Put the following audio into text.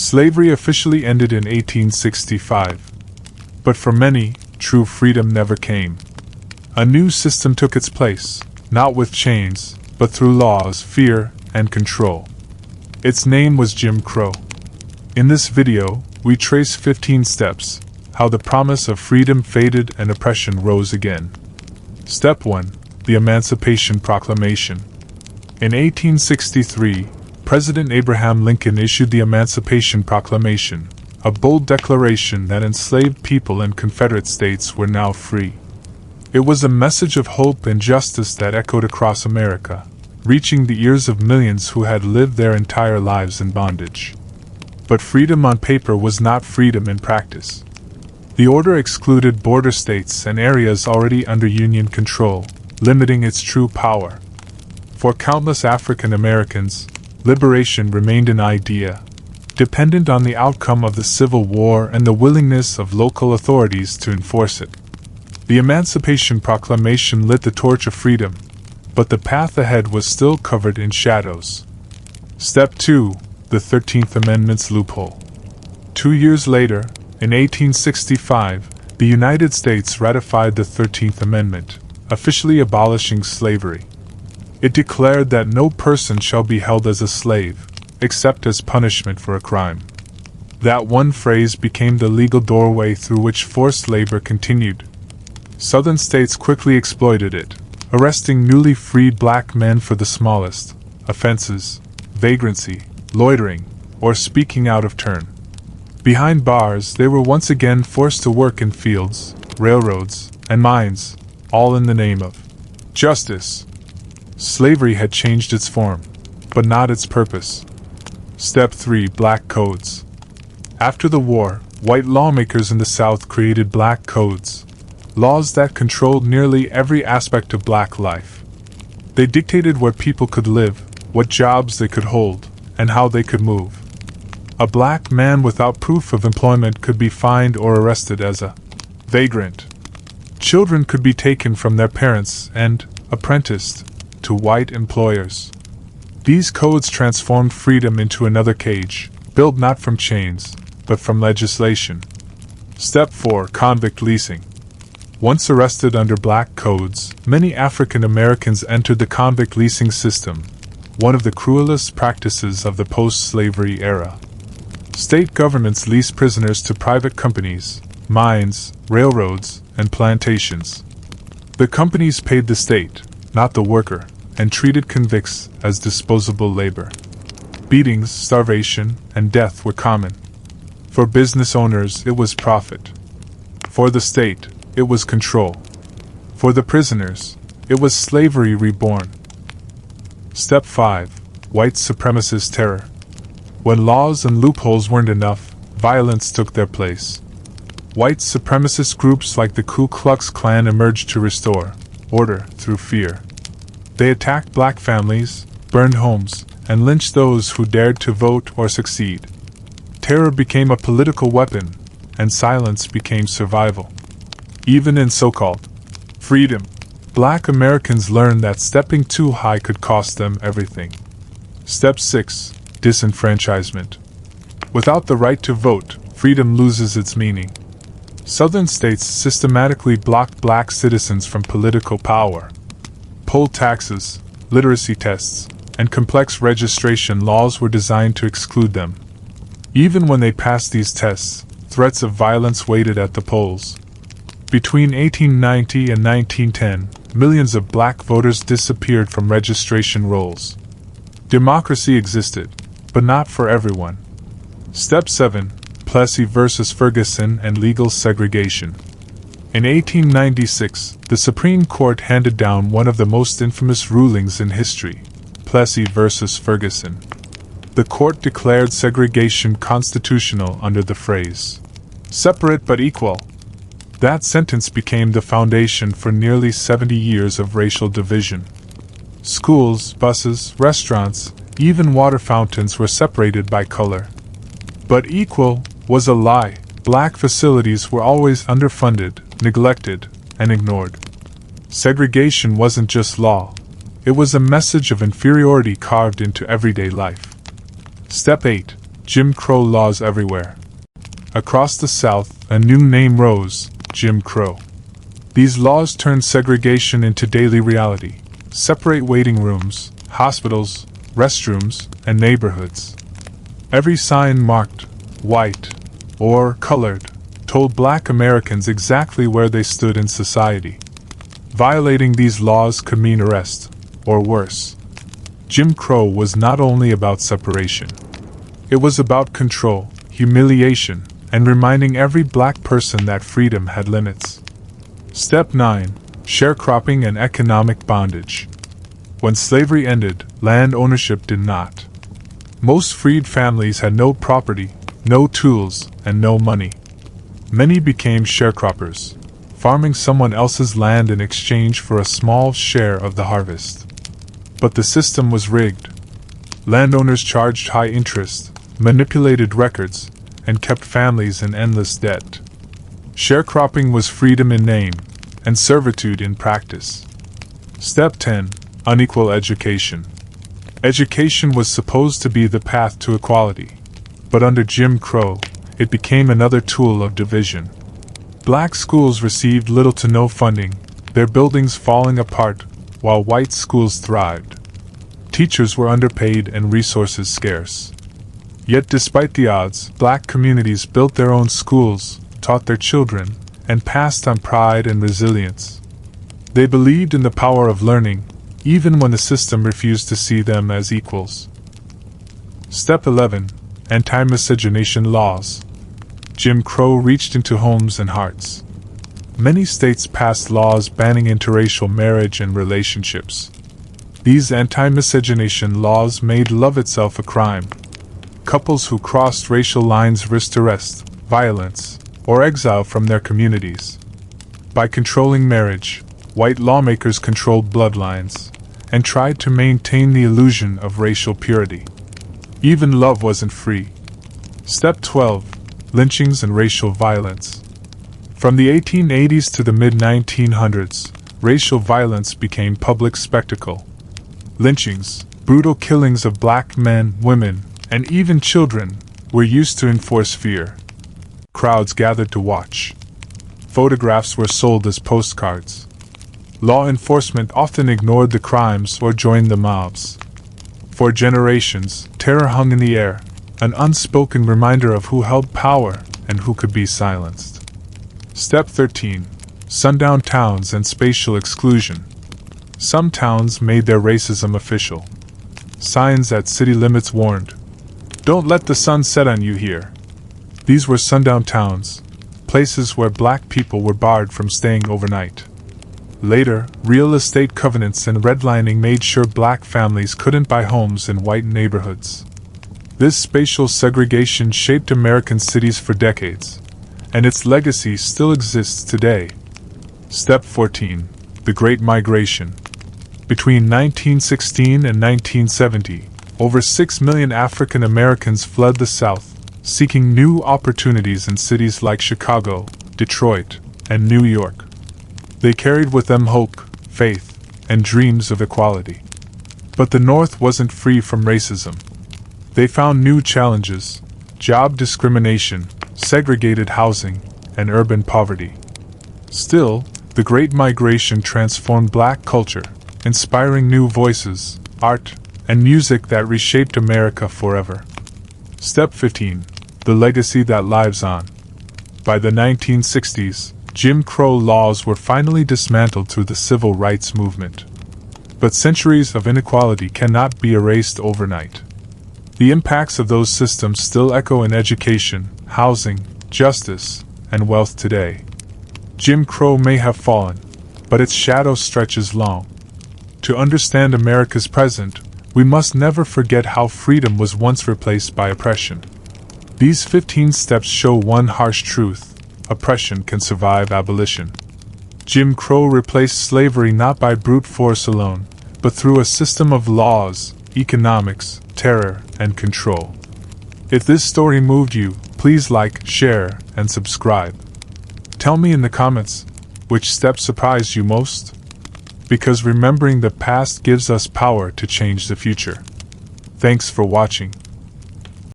Slavery officially ended in 1865. But for many, true freedom never came. A new system took its place, not with chains, but through laws, fear, and control. Its name was Jim Crow. In this video, we trace 15 steps, how the promise of freedom faded and oppression rose again. Step 1. The Emancipation Proclamation. In 1863, President Abraham Lincoln issued the Emancipation Proclamation, a bold declaration that enslaved people in Confederate states were now free. It was a message of hope and justice that echoed across America, reaching the ears of millions who had lived their entire lives in bondage. But freedom on paper was not freedom in practice. The order excluded border states and areas already under Union control, limiting its true power. For countless African Americans, liberation remained an idea, dependent on the outcome of the Civil War and the willingness of local authorities to enforce it. The Emancipation Proclamation lit the torch of freedom, but the path ahead was still covered in shadows. Step 2. The 13th Amendment's loophole. 2 years later, in 1865, the United States ratified the 13th Amendment, officially abolishing slavery. It declared that no person shall be held as a slave, except as punishment for a crime. That one phrase became the legal doorway through which forced labor continued. Southern states quickly exploited it, arresting newly freed black men for the smallest offenses: vagrancy, loitering, or speaking out of turn. Behind bars, they were once again forced to work in fields, railroads, and mines, all in the name of justice. Slavery had changed its form, but not its purpose. Step 3. Black Codes. After the war, white lawmakers in the South created black codes, laws that controlled nearly every aspect of black life. They dictated where people could live, what jobs they could hold, and how they could move. A black man without proof of employment could be fined or arrested as a vagrant. Children could be taken from their parents and apprenticed to white employers. These codes transformed freedom into another cage, built not from chains, but from legislation. Step 4. Convict leasing. Once arrested under black codes, many African Americans entered the convict leasing system, one of the cruelest practices of the post-slavery era. State governments leased prisoners to private companies, mines, railroads, and plantations. The companies paid the state, not the worker, and treated convicts as disposable labor. Beatings, starvation, and death were common. For business owners, it was profit. For the state, it was control. For the prisoners, it was slavery reborn. Step 5. White supremacist terror. When laws and loopholes weren't enough, violence took their place. White supremacist groups like the Ku Klux Klan emerged to restore order through fear. They attacked black families, burned homes, and lynched those who dared to vote or succeed. Terror became a political weapon, and silence became survival. Even in so-called freedom, black Americans learned that stepping too high could cost them everything. Step 6. Disenfranchisement. Without the right to vote, freedom loses its meaning. Southern states systematically blocked black citizens from political power. Poll taxes, literacy tests, and complex registration laws were designed to exclude them. Even when they passed these tests, threats of violence waited at the polls. Between 1890 and 1910, millions of black voters disappeared from registration rolls. Democracy existed, but not for everyone. Step 7. Plessy versus Ferguson and legal segregation. In 1896, the Supreme Court handed down one of the most infamous rulings in history, Plessy versus Ferguson. The court declared segregation constitutional under the phrase, "separate but equal." That sentence became the foundation for nearly 70 years of racial division. Schools, buses, restaurants, even water fountains were separated by color. But equal was a lie. Black facilities were always underfunded, neglected, and ignored. Segregation wasn't just law. It was a message of inferiority carved into everyday life. Step 8. Jim Crow laws everywhere. Across the South, a new name rose: Jim Crow. These laws turned segregation into daily reality. Separate waiting rooms, hospitals, restrooms, and neighborhoods. Every sign marked white or colored told Black Americans exactly where they stood in society. Violating these laws could mean arrest, or worse. Jim Crow was not only about separation. It was about control, humiliation, and reminding every Black person that freedom had limits. Step 9. Sharecropping and economic bondage. When slavery ended, land ownership did not. Most freed families had no property, no tools, and no money. Many became sharecroppers, farming someone else's land in exchange for a small share of the harvest. But the system was rigged. Landowners charged high interest, manipulated records, and kept families in endless debt. Sharecropping was freedom in name, and servitude in practice. Step 10. Unequal education. Education was supposed to be the path to equality, but under Jim Crow, it became another tool of division. Black schools received little to no funding, their buildings falling apart, while white schools thrived. Teachers were underpaid and resources scarce. Yet despite the odds, Black communities built their own schools, taught their children, and passed on pride and resilience. They believed in the power of learning, even when the system refused to see them as equals. Step 11. Anti-miscegenation laws. Jim Crow reached into homes and hearts. Many states passed laws banning interracial marriage and relationships. These anti-miscegenation laws made love itself a crime. Couples who crossed racial lines risked arrest, violence, or exile from their communities. By controlling marriage, white lawmakers controlled bloodlines and tried to maintain the illusion of racial purity. Even love wasn't free. Step 12. Lynchings and racial violence. From the 1880s to the mid-1900s, racial violence became public spectacle. Lynchings, brutal killings of Black men, women, and even children, were used to enforce fear. Crowds gathered to watch. Photographs were sold as postcards. Law enforcement often ignored the crimes or joined the mobs. For generations, terror hung in the air, an unspoken reminder of who held power and who could be silenced. Step 13. Sundown towns and spatial exclusion. Some towns made their racism official. Signs at city limits warned, "Don't let the sun set on you here." These were sundown towns, places where Black people were barred from staying overnight. Later, real estate covenants and redlining made sure Black families couldn't buy homes in white neighborhoods. This spatial segregation shaped American cities for decades, and its legacy still exists today. Step 14. The Great Migration. Between 1916 and 1970, over 6 million African Americans fled the South, seeking new opportunities in cities like Chicago, Detroit, and New York. They carried with them hope, faith, and dreams of equality. But the North wasn't free from racism. They found new challenges: job discrimination, segregated housing, and urban poverty. Still, the Great Migration transformed Black culture, inspiring new voices, art, and music that reshaped America forever. Step 15. The legacy that lives on. By the 1960s, Jim Crow laws were finally dismantled through the civil rights movement. But centuries of inequality cannot be erased overnight. The impacts of those systems still echo in education, housing, justice, and wealth today. Jim Crow may have fallen, but its shadow stretches long. To understand America's present, we must never forget how freedom was once replaced by oppression. These 15 steps show one harsh truth: oppression can survive abolition. Jim Crow replaced slavery not by brute force alone, but through a system of laws, economics, terror, and control. If this story moved you, please like, share, and subscribe. Tell me in the comments, which step surprised you most? Because remembering the past gives us power to change the future. Thanks for watching.